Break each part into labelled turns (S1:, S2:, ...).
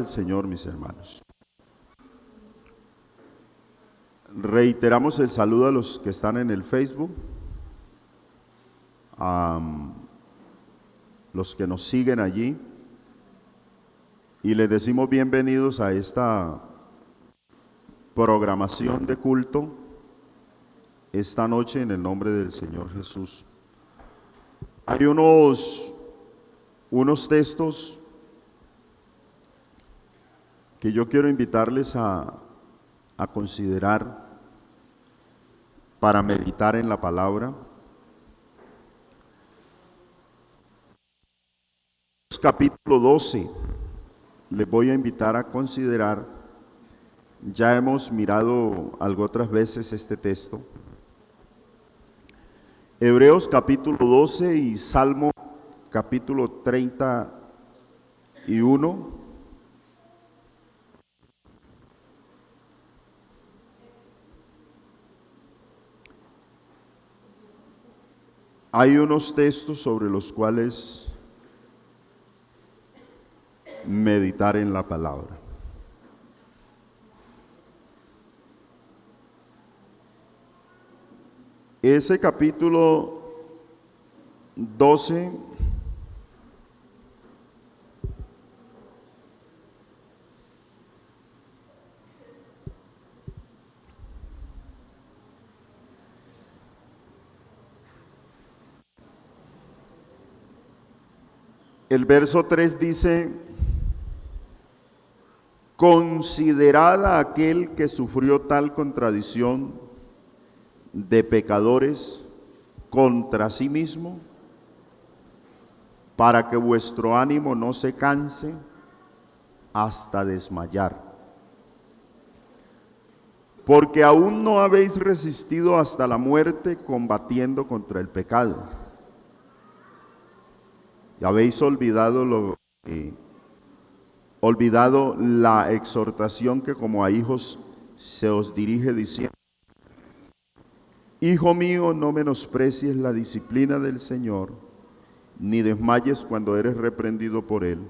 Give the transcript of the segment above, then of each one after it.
S1: del Señor, mis hermanos. Reiteramos el saludo a los que están en el Facebook, a los que nos siguen allí, y les decimos bienvenidos a esta programación de culto esta noche en el nombre del Señor Jesús. Hay unos textos que yo quiero invitarles a considerar para meditar en la palabra. Capítulo 12, les voy a invitar a considerar. Ya hemos mirado algo otras veces este texto. Hebreos capítulo 12 y Salmo capítulo 31. Hay unos textos sobre los cuales meditar en la palabra. Ese capítulo 12 el verso 3 dice: considerad a aquel que sufrió tal contradicción de pecadores contra sí mismo, para que vuestro ánimo no se canse hasta desmayar. Porque aún no habéis resistido hasta la muerte combatiendo contra el pecado. Y habéis olvidado la exhortación que como a hijos se os dirige diciendo: Hijo mío, no menosprecies la disciplina del Señor, ni desmayes cuando eres reprendido por Él,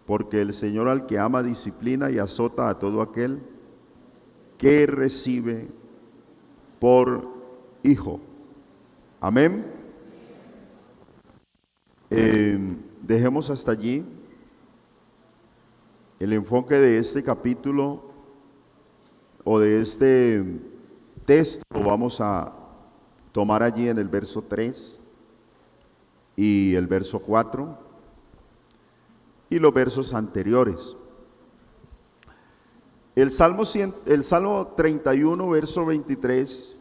S1: porque el Señor al que ama disciplina y azota a todo aquel que recibe por hijo. Amén. Dejemos hasta allí. El enfoque de este capítulo o de este texto lo vamos a tomar allí en el verso 3 y el verso 4 y los versos anteriores. El Salmo 31, verso 23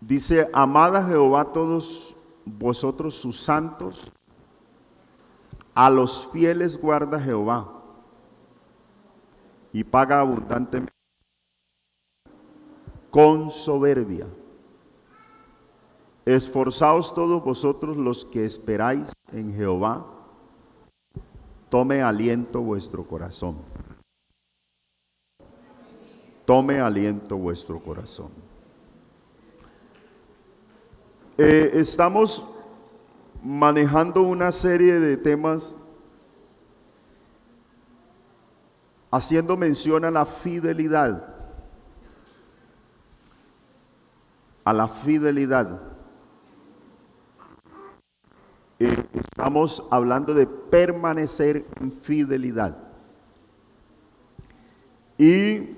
S1: dice: amad a Jehová todos vosotros sus santos, a los fieles guarda Jehová y paga abundantemente con soberbia. Esforzaos todos vosotros los que esperáis en Jehová, tome aliento vuestro corazón. Tome aliento vuestro corazón. Estamos manejando una serie de temas haciendo mención a la fidelidad. A la fidelidad. Estamos hablando de permanecer en fidelidad. Y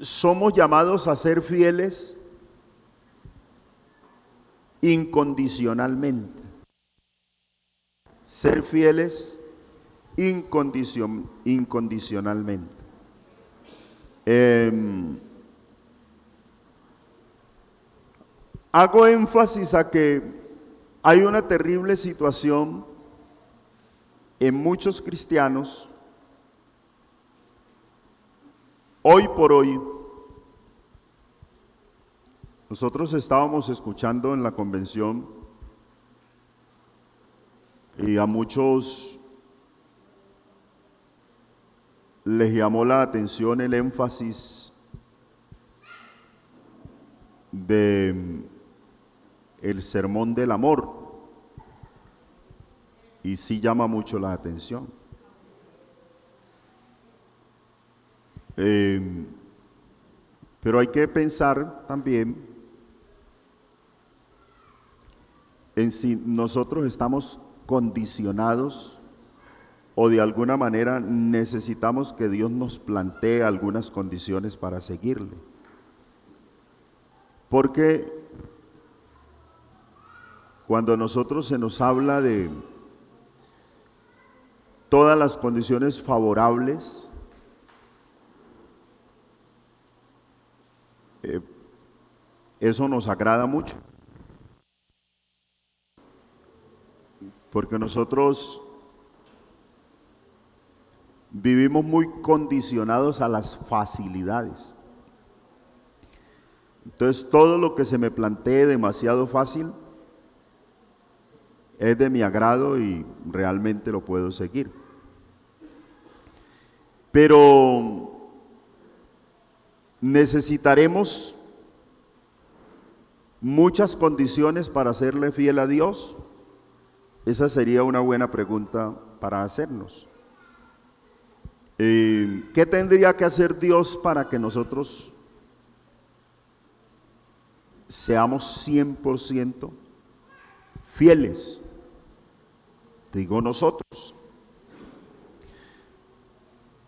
S1: somos llamados a ser fieles incondicionalmente. Ser fieles incondicionalmente. Hago énfasis a que hay una terrible situación en muchos cristianos hoy por hoy. Nosotros estábamos escuchando en la convención y a muchos les llamó la atención el énfasis de el sermón del amor, y sí llama mucho la atención. Eh, pero hay que pensar también en si nosotros estamos condicionados o de alguna manera necesitamos que Dios nos plantee algunas condiciones para seguirle. Porque cuando a nosotros se nos habla de todas las condiciones favorables, eso nos agrada mucho. Porque nosotros vivimos muy condicionados a las facilidades. Entonces todo lo que se me plantee demasiado fácil es de mi agrado y realmente lo puedo seguir. Pero necesitaremos muchas condiciones para serle fiel a Dios. Esa sería una buena pregunta para hacernos. ¿Qué tendría que hacer Dios para que nosotros seamos 100% fieles? Digo nosotros.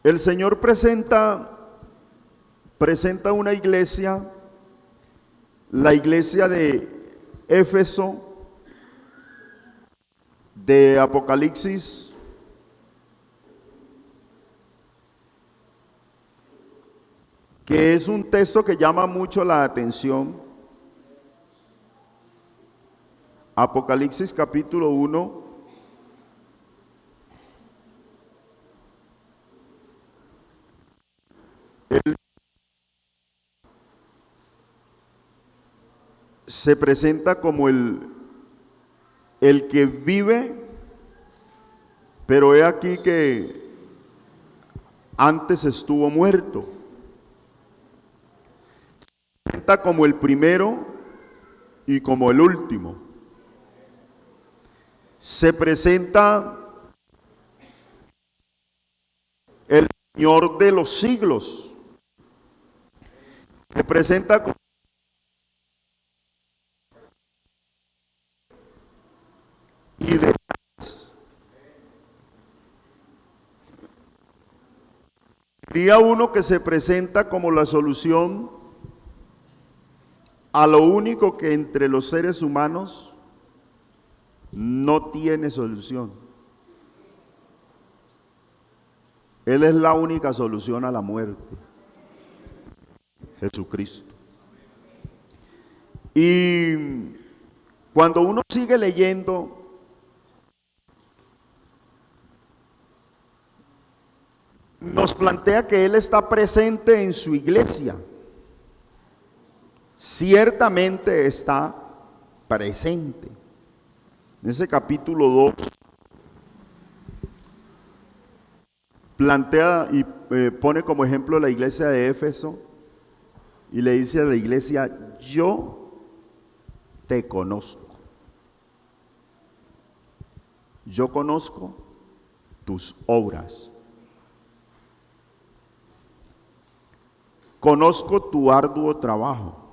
S1: El Señor presenta una iglesia, la iglesia de Éfeso, de Apocalipsis, que es un texto que llama mucho la atención. Apocalipsis capítulo 1. Se presenta como el que vive, pero he aquí que antes estuvo muerto. Se presenta como el primero y como el último. Se presenta el Señor de los siglos. Se presenta como y de Sería uno que se presenta como la solución a lo único que entre los seres humanos no tiene solución. Él es la única solución a la muerte, Jesucristo. Y cuando uno sigue leyendo, nos plantea que Él está presente en su iglesia. Ciertamente está presente. En ese capítulo 2 plantea y pone como ejemplo la iglesia de Éfeso y le dice a la iglesia: yo te conozco. Yo conozco tus obras. Conozco tu arduo trabajo.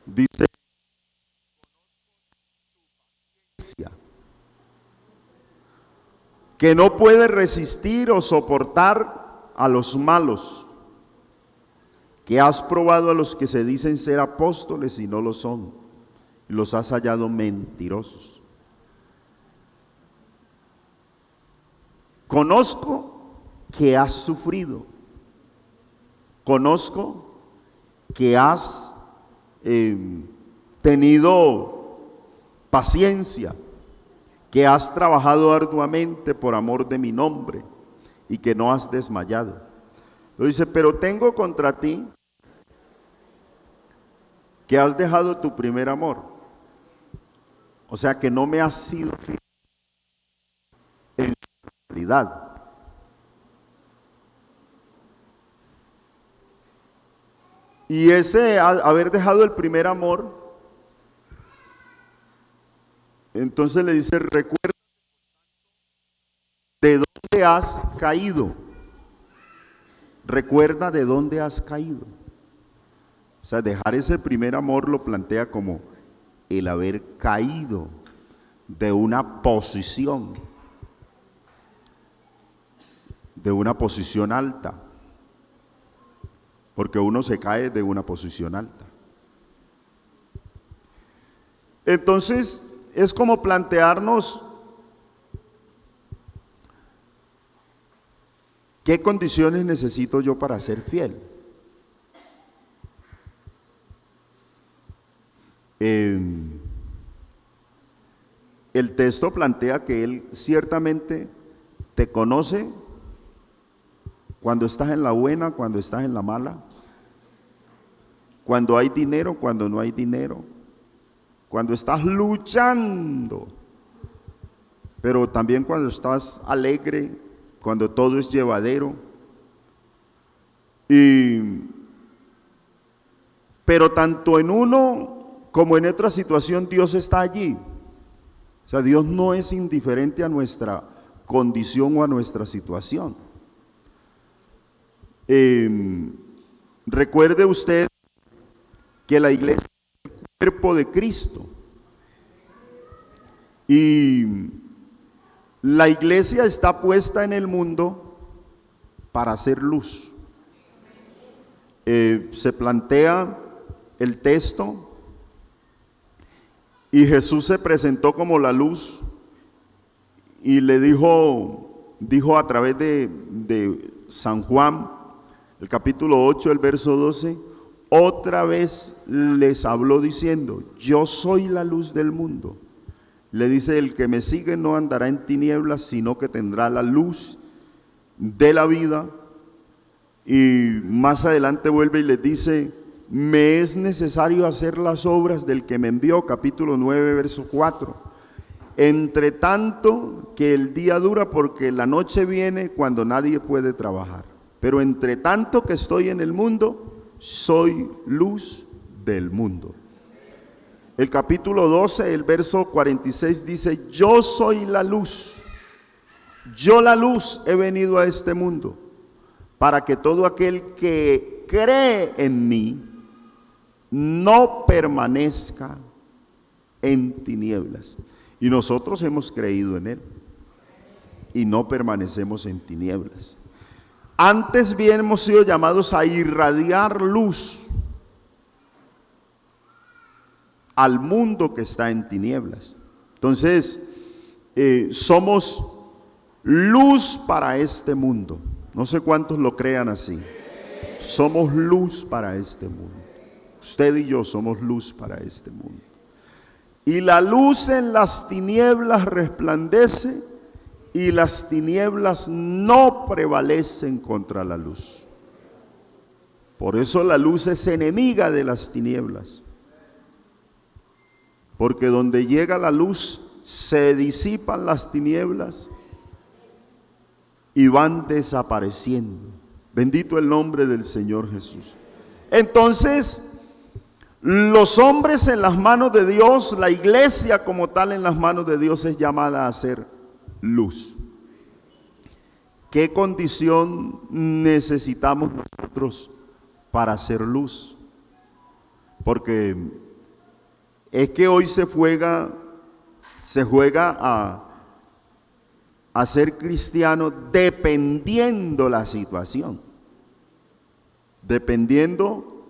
S1: Dice, que no puede resistir o soportar a los malos, que has probado a los que se dicen ser apóstoles y no lo son, y los has hallado mentirosos. Conozco que has sufrido. Conozco que has tenido paciencia, que has trabajado arduamente por amor de mi nombre y que no has desmayado. Lo dice, pero tengo contra ti que has dejado tu primer amor. O sea que no me has sido fiel en realidad. Y ese haber dejado el primer amor, entonces le dice, recuerda de dónde has caído. recuerda de dónde has caído. O sea, dejar ese primer amor lo plantea como el haber caído de una posición alta, porque uno se cae de una posición alta. Entonces, es como plantearnos qué condiciones necesito yo para ser fiel. El texto plantea que Él ciertamente te conoce cuando estás en la buena, cuando estás en la mala, cuando hay dinero, cuando no hay dinero, cuando estás luchando, pero también cuando estás alegre, cuando todo es llevadero. Pero tanto en uno como en otra situación Dios está allí. O sea, Dios no es indiferente a nuestra condición o a nuestra situación. Recuerde usted que la iglesia es el cuerpo de Cristo. Y la iglesia está puesta en el mundo para hacer luz. Se plantea el texto y Jesús se presentó como la luz y le dijo a través de San Juan, el capítulo 8, el verso 12, otra vez les habló diciendo, yo soy la luz del mundo. Le dice, el que me sigue no andará en tinieblas, sino que tendrá la luz de la vida. Y más adelante vuelve y les dice, me es necesario hacer las obras del que me envió, capítulo 9, verso 4. Entre tanto que el día dura, porque la noche viene cuando nadie puede trabajar. Pero entre tanto que estoy en el mundo, soy luz del mundo. El capítulo 12, el verso 46 dice, yo soy la luz. Yo la luz he venido a este mundo, para que todo aquel que cree en mí no permanezca en tinieblas. Y nosotros hemos creído en Él y no permanecemos en tinieblas. Antes bien hemos sido llamados a irradiar luz al mundo que está en tinieblas. Entonces, somos luz para este mundo. No sé cuántos lo crean así. Somos luz para este mundo. Usted y yo somos luz para este mundo. Y la luz en las tinieblas resplandece, y las tinieblas no prevalecen contra la luz. Por eso la luz es enemiga de las tinieblas. Porque donde llega la luz, se disipan las tinieblas y van desapareciendo. Bendito el nombre del Señor Jesús. Entonces, los hombres en las manos de Dios, la iglesia como tal en las manos de Dios es llamada a ser luz. ¿Qué condición necesitamos nosotros para hacer luz? Porque es que hoy se juega a ser cristiano dependiendo la situación, dependiendo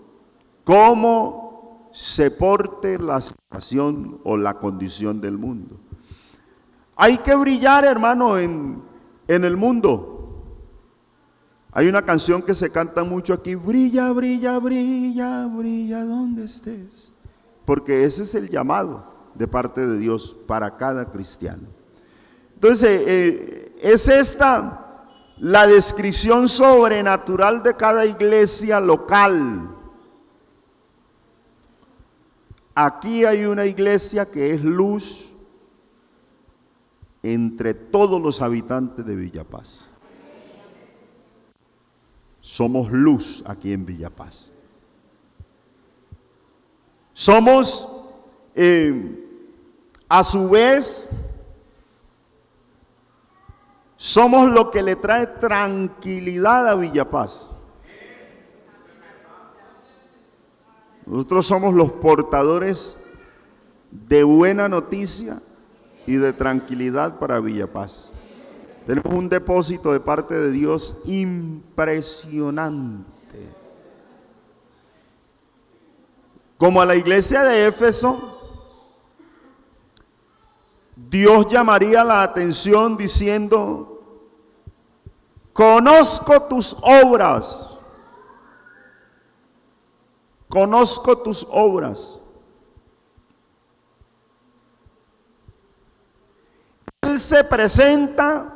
S1: cómo se porte la situación o la condición del mundo. Hay que brillar, hermano, en el mundo. Hay una canción que se canta mucho aquí, brilla, brilla, brilla, brilla donde estés. Porque ese es el llamado de parte de Dios para cada cristiano. Entonces, es esta la descripción sobrenatural de cada iglesia local. Aquí hay una iglesia que es luz entre todos los habitantes de Villa Paz. Somos luz aquí en Villa Paz. Somos, a su vez, somos lo que le trae tranquilidad a Villa Paz. Nosotros somos los portadores de buena noticia y de tranquilidad para Villa Paz. Tenemos un depósito de parte de Dios impresionante. Como a la iglesia de Éfeso, Dios llamaría la atención diciendo: conozco tus obras, conozco tus obras. Él se presenta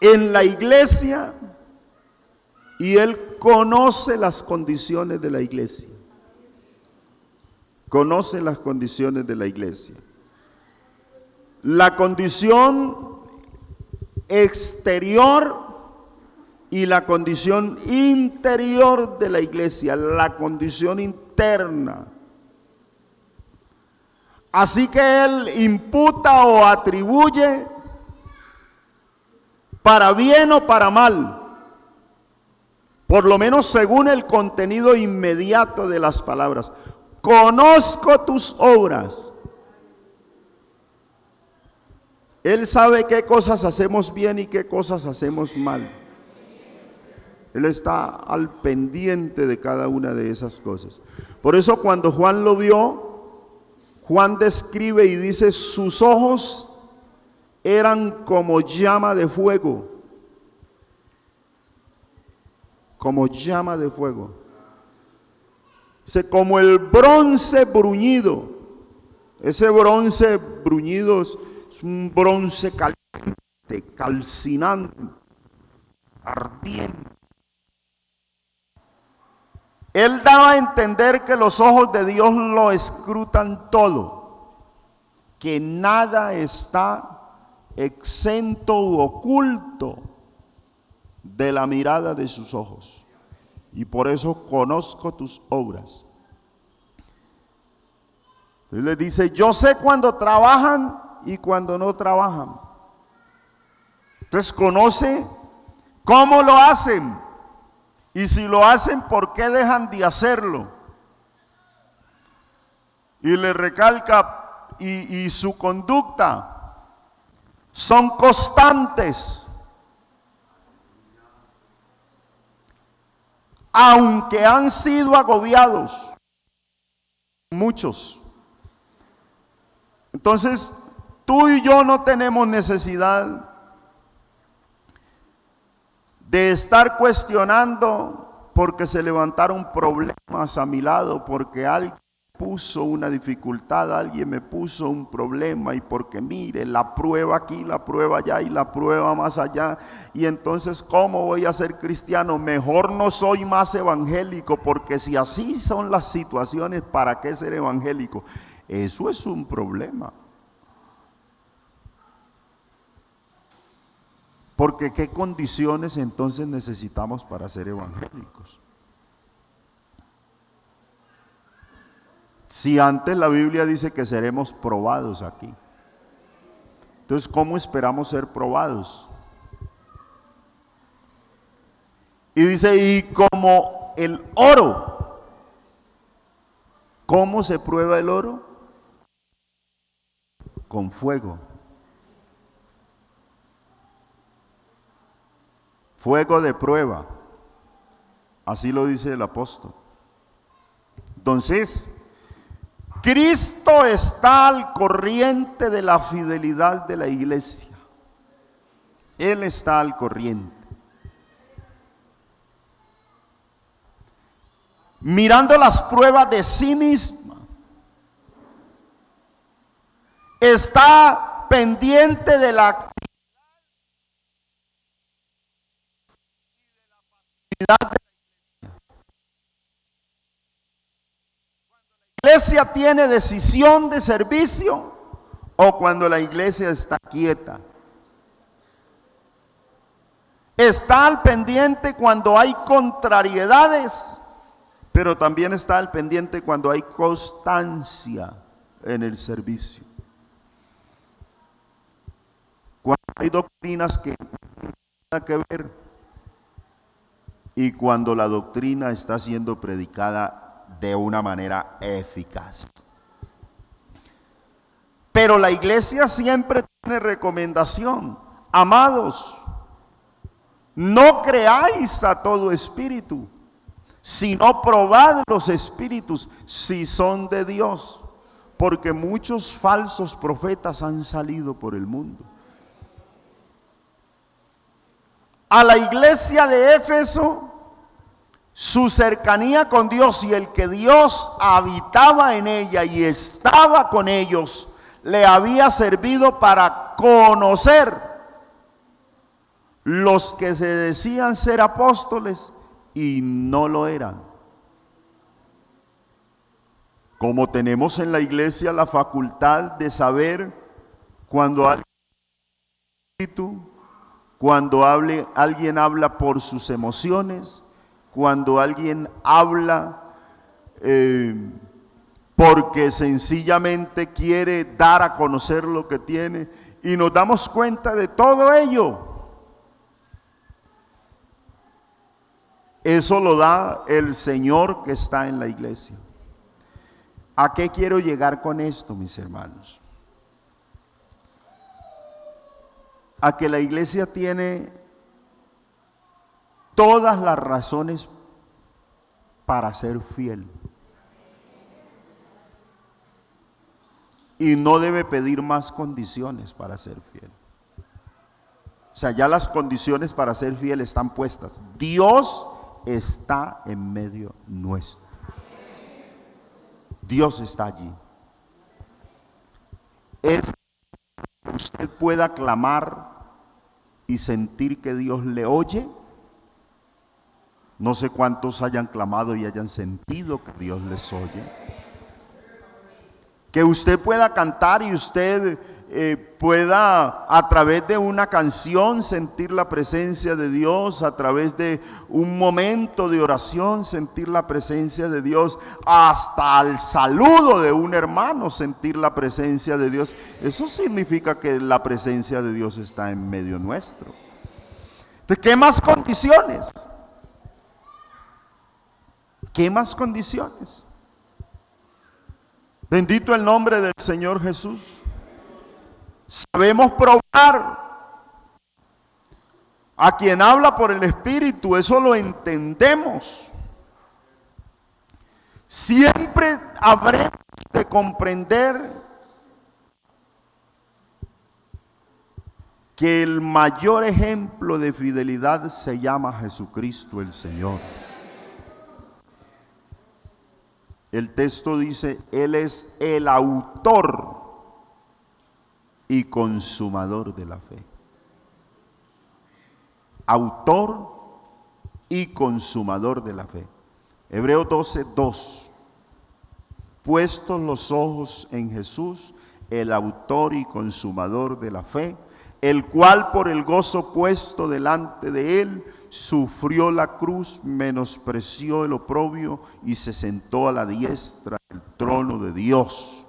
S1: en la iglesia y Él conoce las condiciones de la iglesia. Conoce las condiciones de la iglesia. La condición exterior y la condición interior de la iglesia, la condición interna. Así que Él imputa o atribuye, para bien o para mal, por lo menos según el contenido inmediato de las palabras: conozco tus obras. Él sabe qué cosas hacemos bien y qué cosas hacemos mal. Él está al pendiente de cada una de esas cosas. Por eso cuando Juan lo vio, Juan describe y dice: sus ojos eran como llama de fuego. Como llama de fuego. Dice, como el bronce bruñido. Ese bronce bruñido es un bronce caliente, calcinante, ardiente. Él daba a entender que los ojos de Dios lo escrutan todo, que nada está exento u oculto de la mirada de sus ojos. Y por eso conozco tus obras. Él le dice: yo sé cuando trabajan y cuando no trabajan. Entonces conoce cómo lo hacen, y si lo hacen, ¿por qué dejan de hacerlo? Y le recalca: y su conducta son constantes, aunque han sido agobiados muchos. Entonces, tú y yo no tenemos necesidad de estar cuestionando porque se levantaron problemas a mi lado, porque alguien puso una dificultad, alguien me puso un problema, y porque mire, la prueba aquí, la prueba allá y la prueba más allá, y entonces ¿cómo voy a ser cristiano? Mejor no soy más evangélico, porque si así son las situaciones, ¿para qué ser evangélico? Eso es un problema. Porque ¿qué condiciones entonces necesitamos para ser evangélicos? Si antes la Biblia dice que seremos probados aquí, entonces ¿cómo esperamos ser probados? Y dice: y como el oro. ¿Cómo se prueba el oro? Con fuego. Fuego de prueba. Así lo dice el apóstol. Entonces, Cristo está al corriente de la fidelidad de la iglesia. Él está al corriente. Mirando las pruebas de sí misma. Está pendiente de la actividad de la iglesia. Cuando la iglesia tiene decisión de servicio o cuando la iglesia está quieta. Está al pendiente cuando hay contrariedades, pero también está al pendiente cuando hay constancia en el servicio. Cuando hay doctrinas que no tienen nada que ver y cuando la doctrina está siendo predicada de una manera eficaz. Pero la iglesia siempre tiene recomendación. Amados, no creáis a todo espíritu, sino probad los espíritus si son de Dios, porque muchos falsos profetas han salido por el mundo. A la iglesia de Éfeso, su cercanía con Dios y el que Dios habitaba en ella y estaba con ellos, le había servido para conocer los que se decían ser apóstoles y no lo eran. Como tenemos en la iglesia la facultad de saber cuando alguien habla por sus emociones, cuando alguien habla porque sencillamente quiere dar a conocer lo que tiene, y nos damos cuenta de todo ello. Eso lo da el Señor que está en la iglesia. ¿A qué quiero llegar con esto, mis hermanos? A que la iglesia tiene todas las razones para ser fiel. Y no debe pedir más condiciones para ser fiel. O sea, ya las condiciones para ser fiel están puestas. Dios está en medio nuestro. Dios está allí. Es que usted pueda clamar y sentir que Dios le oye. No sé cuántos hayan clamado y hayan sentido que Dios les oye. Que usted pueda cantar y usted pueda a través de una canción sentir la presencia de Dios, a través de un momento de oración sentir la presencia de Dios, hasta el saludo de un hermano sentir la presencia de Dios. Eso significa que la presencia de Dios está en medio nuestro. Entonces, ¿qué más condiciones? ¿Qué más condiciones? Bendito el nombre del Señor Jesús. Sabemos probar a quien habla por el Espíritu, eso lo entendemos. Siempre habremos de comprender que el mayor ejemplo de fidelidad se llama Jesucristo el Señor. El texto dice, Él es el autor y consumador de la fe. Autor y consumador de la fe. Hebreos 12:2. Puestos los ojos en Jesús, el autor y consumador de la fe, el cual por el gozo puesto delante de él, sufrió la cruz, menospreció el oprobio y se sentó a la diestra del trono de Dios.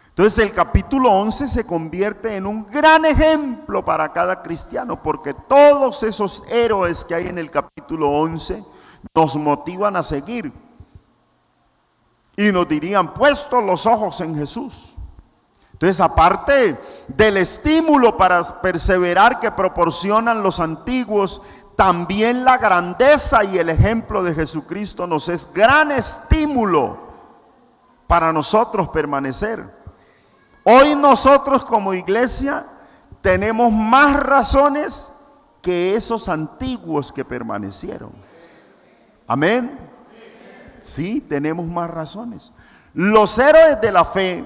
S1: Entonces el capítulo 11 se convierte en un gran ejemplo para cada cristiano, porque todos esos héroes que hay en el capítulo 11 nos motivan a seguir y nos dirían, puestos los ojos en Jesús. Entonces, aparte del estímulo para perseverar que proporcionan los antiguos, también la grandeza y el ejemplo de Jesucristo nos es gran estímulo para nosotros permanecer. Hoy nosotros como iglesia tenemos más razones que esos antiguos que permanecieron. Amén. Sí, tenemos más razones. Los héroes de la fe,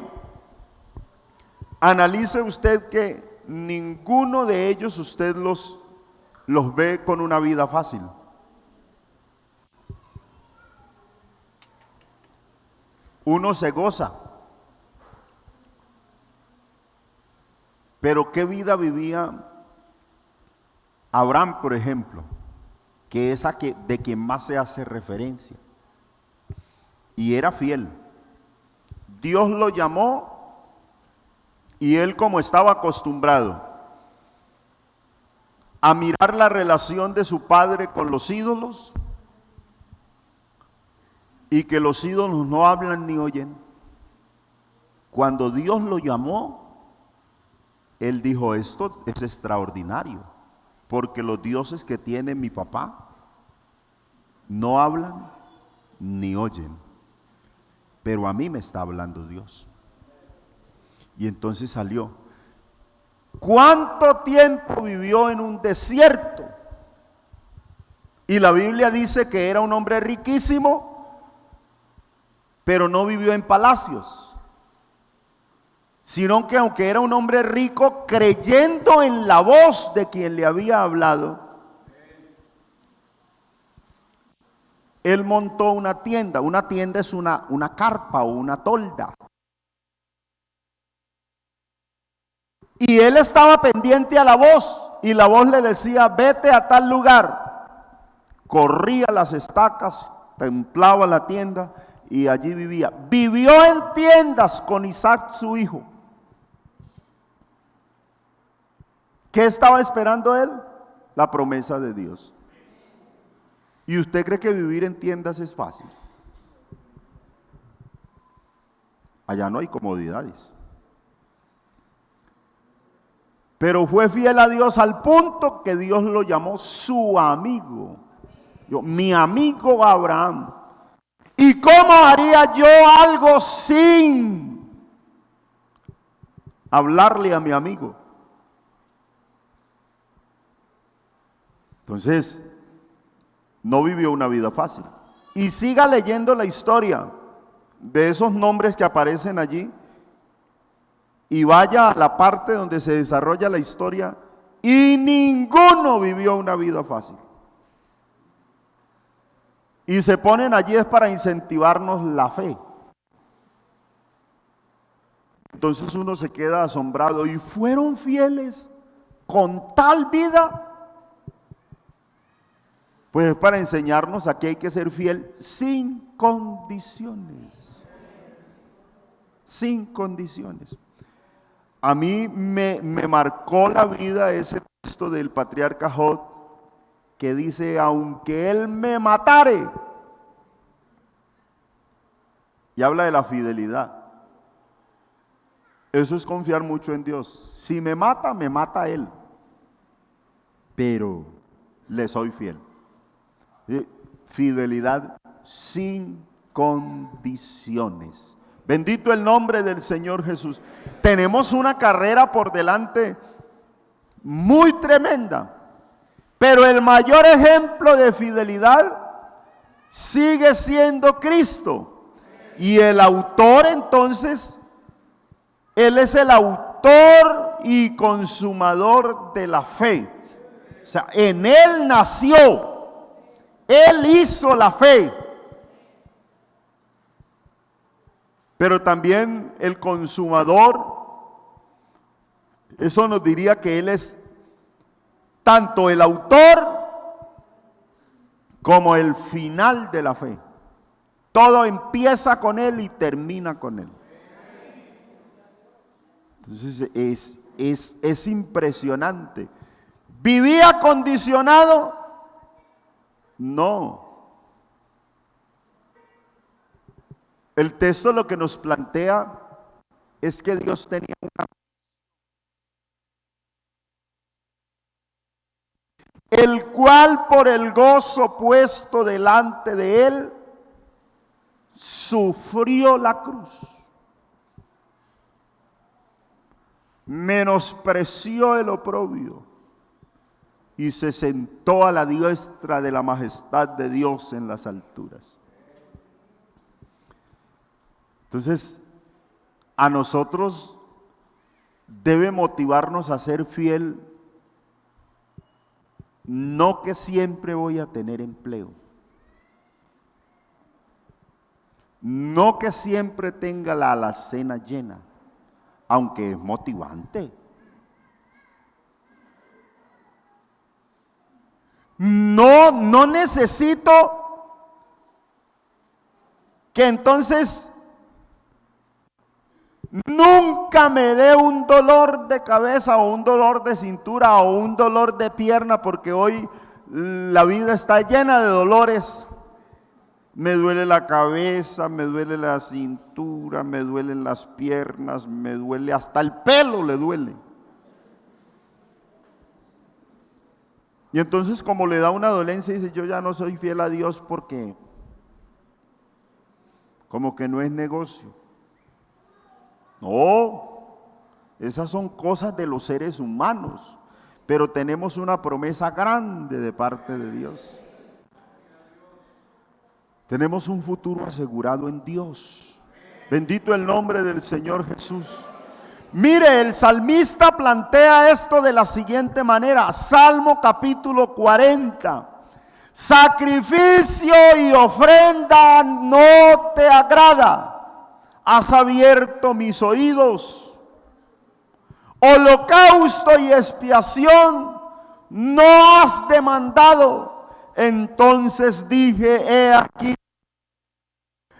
S1: analice usted que ninguno de ellos usted los ve con una vida fácil. Uno se goza. Pero ¿qué vida vivía Abraham, por ejemplo? Que es de quien más se hace referencia. Y era fiel. Dios lo llamó y él, como estaba acostumbrado a mirar la relación de su padre con los ídolos y que los ídolos no hablan ni oyen. Cuando Dios lo llamó, él dijo: esto es extraordinario, porque los dioses que tiene mi papá no hablan ni oyen, pero a mí me está hablando Dios. Y entonces salió. ¿Cuánto tiempo vivió en un desierto? Y la Biblia dice que era un hombre riquísimo, pero no vivió en palacios, sino que aunque era un hombre rico, creyendo en la voz de quien le había hablado, él montó una tienda. Una tienda es una carpa o una tolda. Y él estaba pendiente a la voz, y la voz le decía: vete a tal lugar. Corría las estacas, templaba la tienda y allí vivía. Vivió en tiendas con Isaac su hijo. ¿Qué estaba esperando él? La promesa de Dios. ¿Y usted cree que vivir en tiendas es fácil? Allá no hay comodidades. Pero fue fiel a Dios al punto que Dios lo llamó su amigo. Mi amigo Abraham. ¿Y cómo haría yo algo sin hablarle a mi amigo? Entonces, no vivió una vida fácil. Y siga leyendo la historia de esos nombres que aparecen allí, y vaya a la parte donde se desarrolla la historia, y ninguno vivió una vida fácil. Y se ponen allí es para incentivarnos la fe. Entonces uno se queda asombrado. ¿Y fueron fieles con tal vida? Pues es para enseñarnos a que hay que ser fiel sin condiciones. Sin condiciones. A mí me marcó la vida ese texto del patriarca Job, que dice: aunque él me matare. Y habla de la fidelidad. Eso es confiar mucho en Dios. Si me mata él, pero le soy fiel. Fidelidad sin condiciones. Bendito el nombre del Señor Jesús. Tenemos una carrera por delante muy tremenda. Pero el mayor ejemplo de fidelidad sigue siendo Cristo. Y el autor, entonces, Él es el autor y consumador de la fe. O sea, en Él nació, Él hizo la fe. Pero también el consumador, eso nos diría que Él es tanto el autor como el final de la fe. Todo empieza con Él y termina con Él. Entonces es impresionante. ¿Vivía condicionado? No. El texto lo que nos plantea es que Dios tenía una, el cual por el gozo puesto delante de él sufrió la cruz, menospreció el oprobio y se sentó a la diestra de la majestad de Dios en las alturas. Entonces, a nosotros debe motivarnos a ser fiel. No que siempre voy a tener empleo, no que siempre tenga la alacena llena, aunque es motivante. No necesito que entonces nunca me dé un dolor de cabeza o un dolor de cintura o un dolor de pierna, porque hoy la vida está llena de dolores. Me duele la cabeza, me duele la cintura, me duelen las piernas, me duele hasta el pelo le duele. Y entonces como le da una dolencia dice, yo ya no soy fiel a Dios porque como que no es negocio. No, esas son cosas de los seres humanos, pero tenemos una promesa grande de parte de Dios. Tenemos un futuro asegurado en Dios. Bendito el nombre del Señor Jesús. Mire, el salmista plantea esto de la siguiente manera. Salmo capítulo 40. Sacrificio y ofrenda no te agrada. Has abierto mis oídos. Holocausto y expiación no has demandado. Entonces dije, he aquí,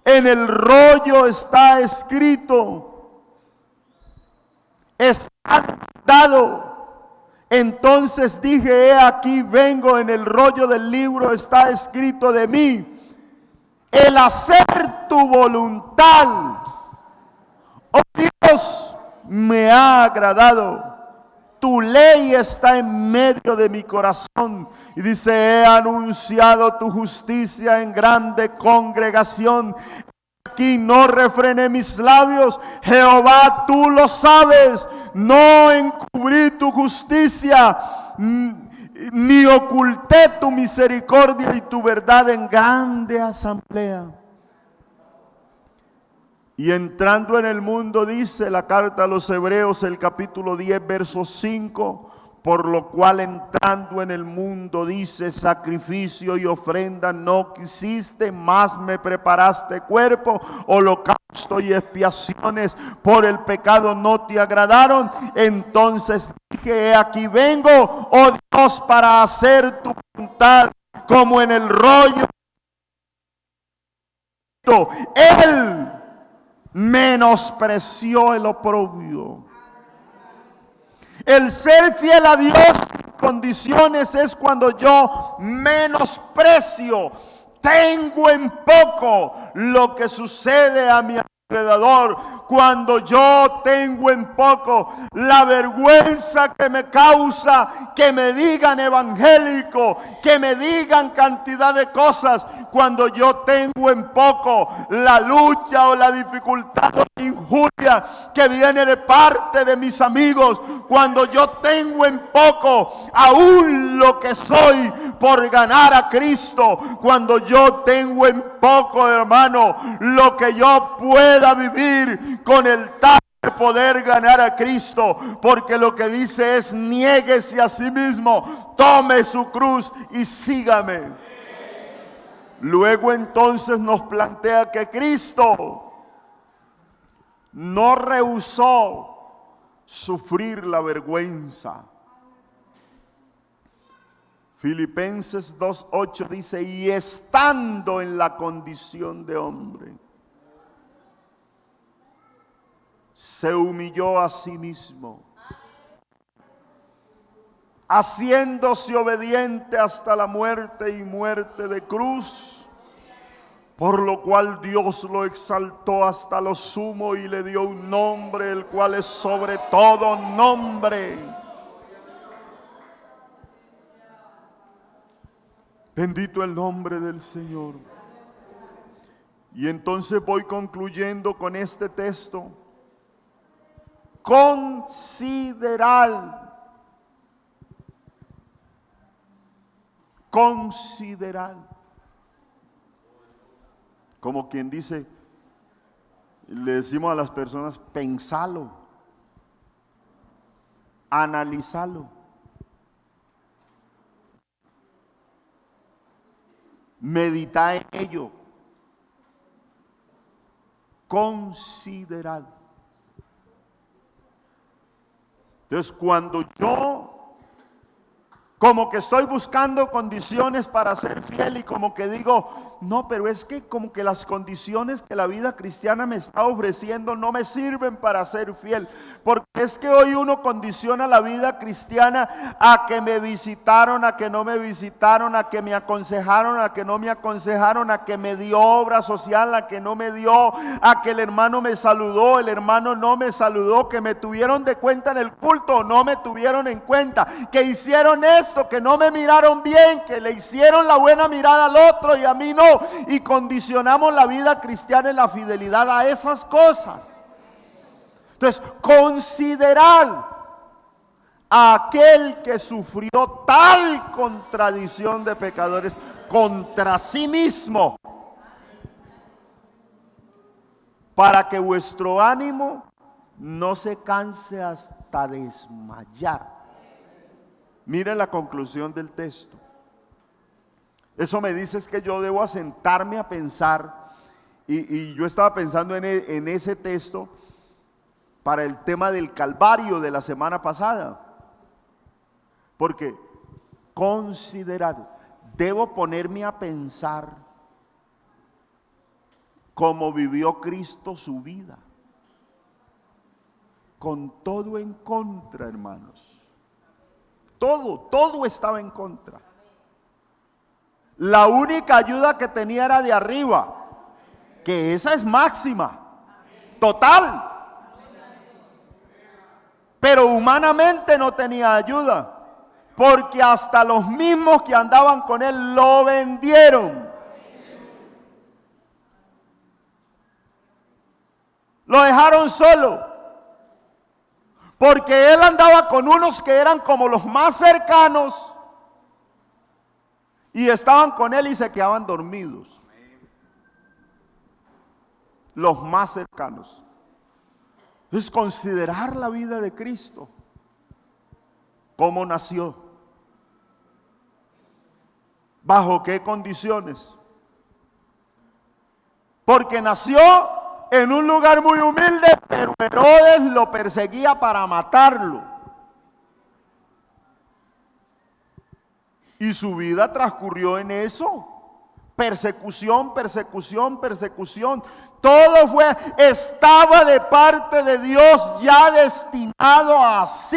S1: en el rollo está escrito, está dado. Entonces dije, he aquí vengo, en el rollo del libro está escrito de mí, el hacer tu voluntad, oh Dios, me ha agradado. Tu ley está en medio de mi corazón. Y dice, he anunciado tu justicia en grande congregación. Aquí no refrené mis labios. Jehová, tú lo sabes. No encubrí tu justicia, ni oculté tu misericordia y tu verdad en grande asamblea. Y entrando en el mundo, dice la carta a los Hebreos, el capítulo 10, verso 5, por lo cual entrando en el mundo, dice, sacrificio y ofrenda no quisiste, más me preparaste cuerpo, holocausto y expiaciones por el pecado no te agradaron. Entonces dije, he aquí vengo, oh Dios, para hacer tu voluntad, como en el rollo. Él menospreció el oprobio. El ser fiel a Dios en condiciones es cuando yo menosprecio, tengo en poco lo que sucede a mi alrededor. Cuando yo tengo en poco la vergüenza que me causa que me digan evangélico, que me digan cantidad de cosas. Cuando yo tengo en poco la lucha o la dificultad o la injuria que viene de parte de mis amigos. Cuando yo tengo en poco aún lo que soy por ganar a Cristo. Cuando yo tengo en poco, hermano, lo que yo pueda vivir con el tal de poder ganar a Cristo, porque lo que dice es niéguese a sí mismo, tome su cruz y sígame. Luego entonces nos plantea que Cristo no rehusó sufrir la vergüenza. Filipenses 2:8 dice, y estando en la condición de hombre, se humilló a sí mismo, haciéndose obediente hasta la muerte y muerte de cruz, por lo cual Dios lo exaltó hasta lo sumo y le dio un nombre, el cual es sobre todo nombre. Bendito el nombre del Señor. Y entonces voy concluyendo con este texto. Considerad. Como quien dice, le decimos a las personas, pensalo, analizalo, medita en ello, considerad. Entonces, cuando yo Como que estoy buscando condiciones para ser fiel y como que digo, no, pero es que como que las condiciones que la vida cristiana me está ofreciendo no me sirven para ser fiel. Porque es que hoy uno condiciona la vida cristiana a que me visitaron, a que no me visitaron, a que me aconsejaron, a que no me aconsejaron, a que me dio obra social, a que no me dio, a que el hermano me saludó, el hermano no me saludó, que me tuvieron de cuenta en el culto o no me tuvieron en cuenta, que hicieron esto, que no me miraron bien, que le hicieron la buena mirada al otro y a mí no. Y condicionamos la vida cristiana en la fidelidad a esas cosas. Entonces, considerar a aquel que sufrió tal contradicción de pecadores contra sí mismo, para que vuestro ánimo no se canse hasta desmayar. Miren la conclusión del texto. Eso me dice es que yo debo asentarme a pensar, y yo estaba pensando en ese texto para el tema del Calvario de la semana pasada. Porque considerar, debo ponerme a pensar cómo vivió Cristo su vida, con todo en contra, hermanos. Todo estaba en contra. La única ayuda que tenía era de arriba, que esa es máxima, total. Pero humanamente no tenía ayuda, porque hasta los mismos que andaban con él lo vendieron. Lo dejaron solo, porque él andaba con unos que eran como los más cercanos y estaban con él y se quedaban dormidos. Los más cercanos. Es considerar la vida de Cristo. ¿Cómo nació? ¿Bajo qué condiciones? Porque nació en un lugar muy humilde, pero Herodes lo perseguía para matarlo. Y su vida transcurrió en eso. Persecución, persecución, persecución. Todo estaba de parte de Dios ya destinado así.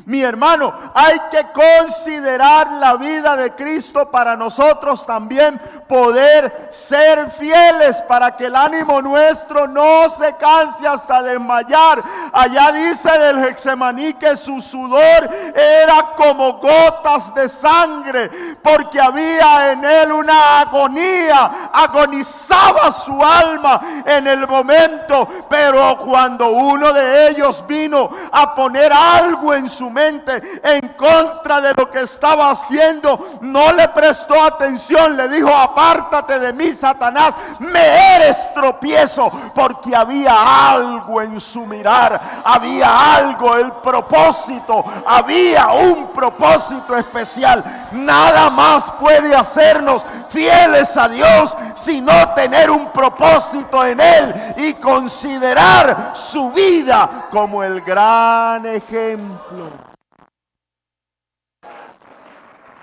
S1: Mi hermano, hay que considerar la vida de Cristo para nosotros también poder ser fieles, para que el ánimo nuestro no se canse hasta desmayar. Allá dice del Getsemaní que su sudor era como gotas de sangre, porque había en él una agonía, agonizaba su alma en el momento. Pero cuando uno de ellos vino a poner algo en su mente en contra de lo que estaba haciendo, no le prestó atención, le dijo: apártate de mí, Satanás, me eres tropiezo, porque había algo en su mirar, había algo, el propósito, había un propósito especial. Nada más puede hacernos fieles a Dios sino tener un propósito en él y considerar su vida como el gran ejemplo.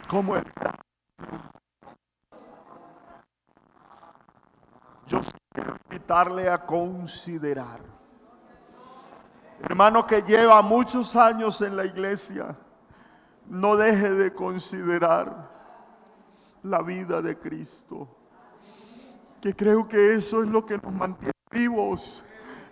S1: Como el gran. Yo quiero invitarle a considerar, hermano que lleva muchos años en la iglesia, no deje de considerar la vida de Cristo, que creo que eso es lo que nos mantiene vivos.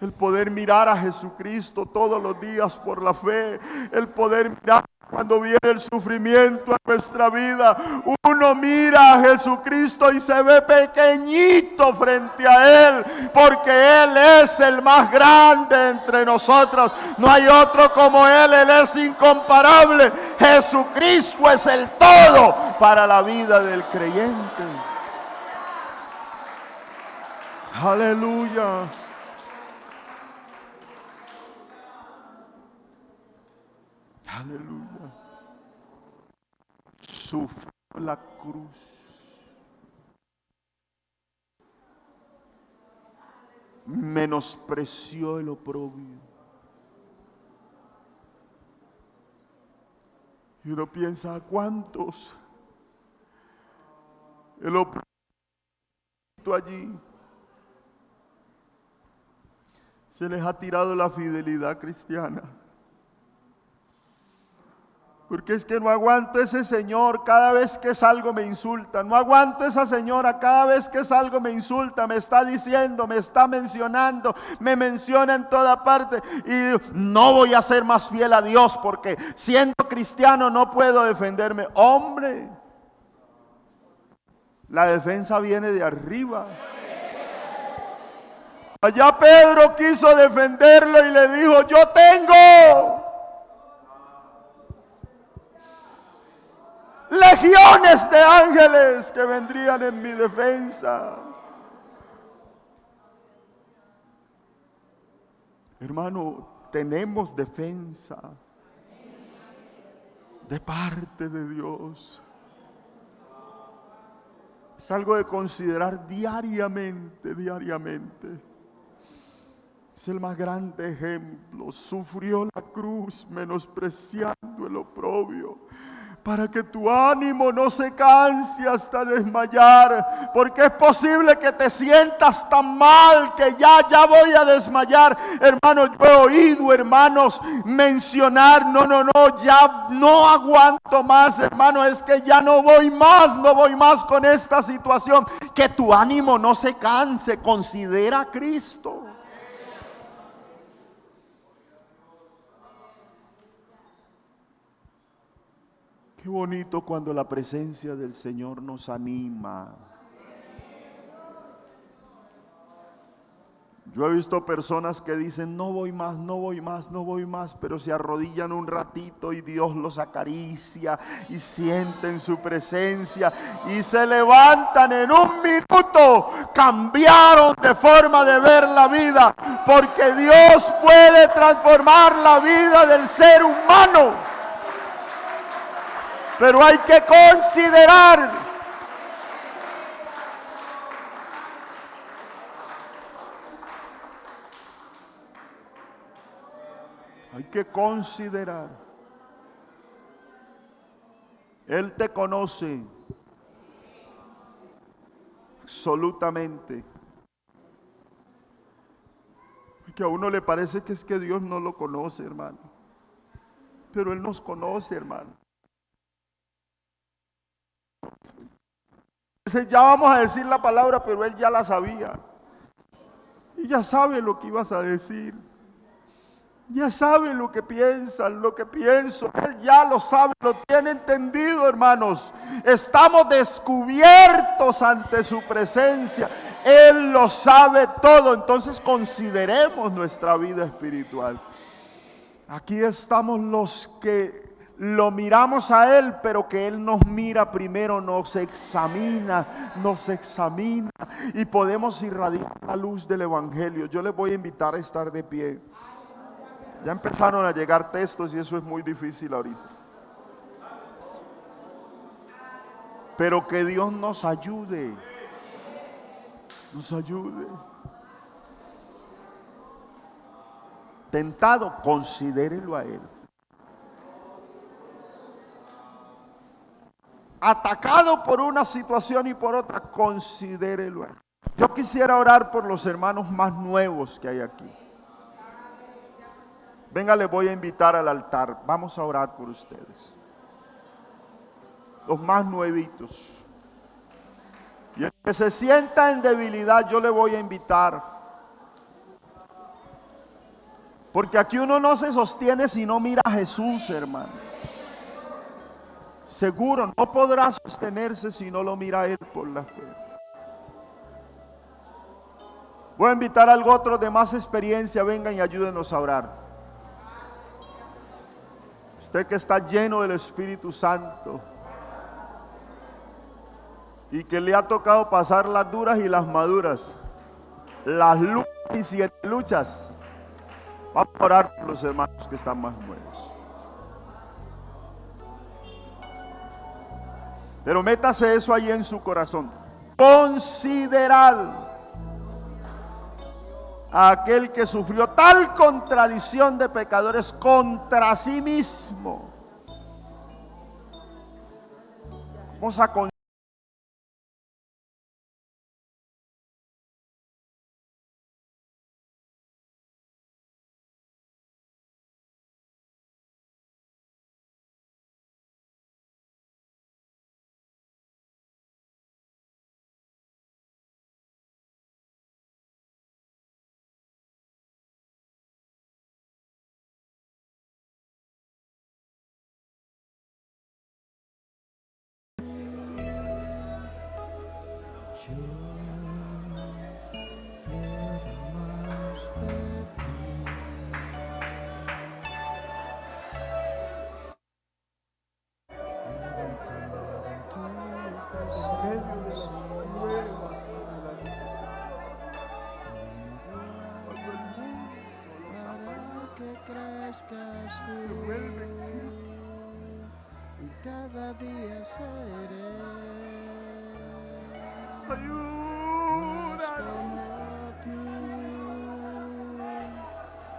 S1: El poder mirar a Jesucristo todos los días por la fe, el poder mirar cuando viene el sufrimiento a nuestra vida. Uno mira a Jesucristo y se ve pequeñito frente a Él, porque Él es el más grande entre nosotros. No hay otro como Él es incomparable. Jesucristo es el todo para la vida del creyente. Aleluya. Aleluya. Sufrió la cruz. Menospreció el oprobio. Y uno piensa, ¿a cuántos el oprimido allí se les ha tirado la fidelidad cristiana? Porque es que no aguanto ese señor, cada vez que salgo me insulta. No aguanto esa señora, cada vez que salgo me insulta, me está diciendo, me está mencionando, me menciona en toda parte. Y no voy a ser más fiel a Dios porque siendo cristiano no puedo defenderme. Hombre, la defensa viene de arriba. Allá Pedro quiso defenderlo y le dijo, yo tengo legiones de ángeles que vendrían en mi defensa. Hermano, tenemos defensa de parte de Dios. Es algo de considerar diariamente. Es el más grande ejemplo. Sufrió la cruz menospreciando el oprobio, para que tu ánimo no se canse hasta desmayar, porque es posible que te sientas tan mal que ya voy a desmayar. Hermano, yo he oído hermanos mencionar, no, ya no aguanto más, hermano, es que ya no voy más con esta situación. Que tu ánimo no se canse, considera a Cristo. Qué bonito cuando la presencia del Señor nos anima. Yo he visto personas que dicen, no voy más, pero se arrodillan un ratito y Dios los acaricia y sienten su presencia y se levantan en un minuto. Cambiaron de forma de ver la vida, porque Dios puede transformar la vida del ser humano. Pero hay que considerar. Hay que considerar. Él te conoce absolutamente. Que a uno le parece que es que Dios no lo conoce, hermano. Pero Él nos conoce, hermano. Ya vamos a decir la palabra, pero Él ya la sabía. Y ya sabe lo que ibas a decir. Ya sabe lo que piensas, lo que pienso. Él ya lo sabe, lo tiene entendido, hermanos. Estamos descubiertos ante su presencia. Él lo sabe todo. Entonces consideremos nuestra vida espiritual. Aquí estamos los que lo miramos a Él, pero que Él nos mira primero, nos examina y podemos irradiar la luz del Evangelio. Yo les voy a invitar a estar de pie. Ya empezaron a llegar textos y eso es muy difícil ahorita. Pero que Dios nos ayude. Tentado, considérelo a Él. Atacado por una situación y por otra, considérelo a Él. Yo quisiera orar por los hermanos más nuevos que hay aquí. Venga, les voy a invitar al altar. Vamos a orar por ustedes. Los más nuevitos. Y el que se sienta en debilidad, yo le voy a invitar. Porque aquí uno no se sostiene si no mira a Jesús, hermano. Seguro no podrá sostenerse si no lo mira a Él por la fe. Voy a invitar a otros de más experiencia. Vengan y ayúdenos a orar. Usted que está lleno del Espíritu Santo y que le ha tocado pasar las duras y las maduras, las luchas y 7 luchas. Vamos a orar por los hermanos que están más nuevos. Pero métase eso ahí en su corazón. Considerad a aquel que sufrió tal contradicción de pecadores contra sí mismo, Vamos a con se vuelve
S2: y cada día seré.
S1: ayúdanos.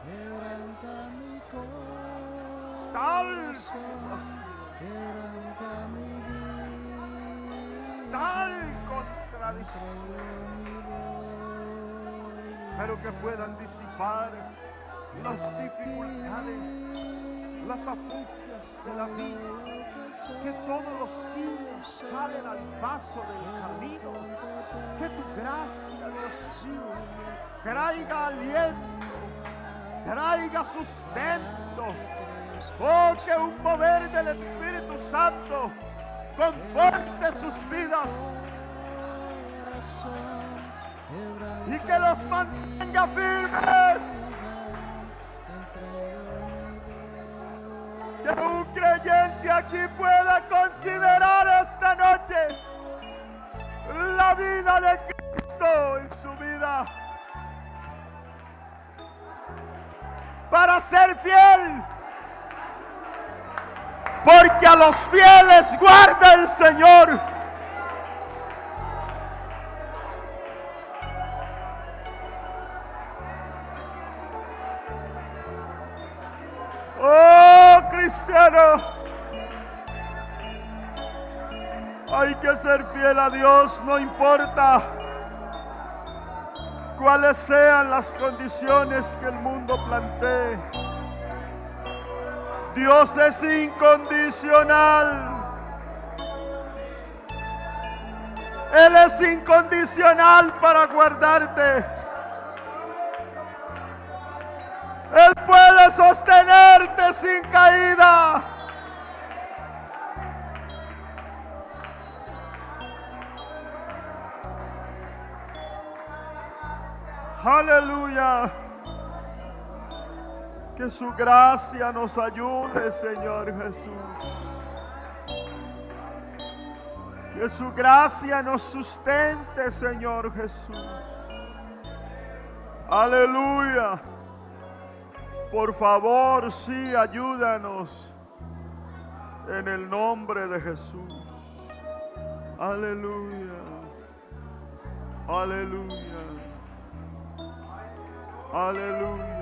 S2: Quebranta mi corazón,
S1: Tal situación,
S2: quebranta mi vida,
S1: tal contradicción, pero que puedan disipar las dificultades, las afugias de la vida, que todos los días salen al paso del camino, que tu gracia, Dios mío, traiga aliento, traiga sustento, oh, que un mover del Espíritu Santo conforte sus vidas y que los mantenga firmes. Que un creyente aquí pueda considerar esta noche la vida de Cristo en su vida para ser fiel, porque a los fieles guarda el Señor. Oh, cristiano, hay que ser fiel a Dios, no importa cuáles sean las condiciones que el mundo plantee. Dios es incondicional. Él es incondicional para guardarte. Él puede sostenerte sin caída. Aleluya. Que su gracia nos ayude, Señor Jesús. Que su gracia nos sustente, Señor Jesús. Aleluya. Por favor, sí, ayúdanos en el nombre de Jesús. Aleluya. Aleluya. Aleluya.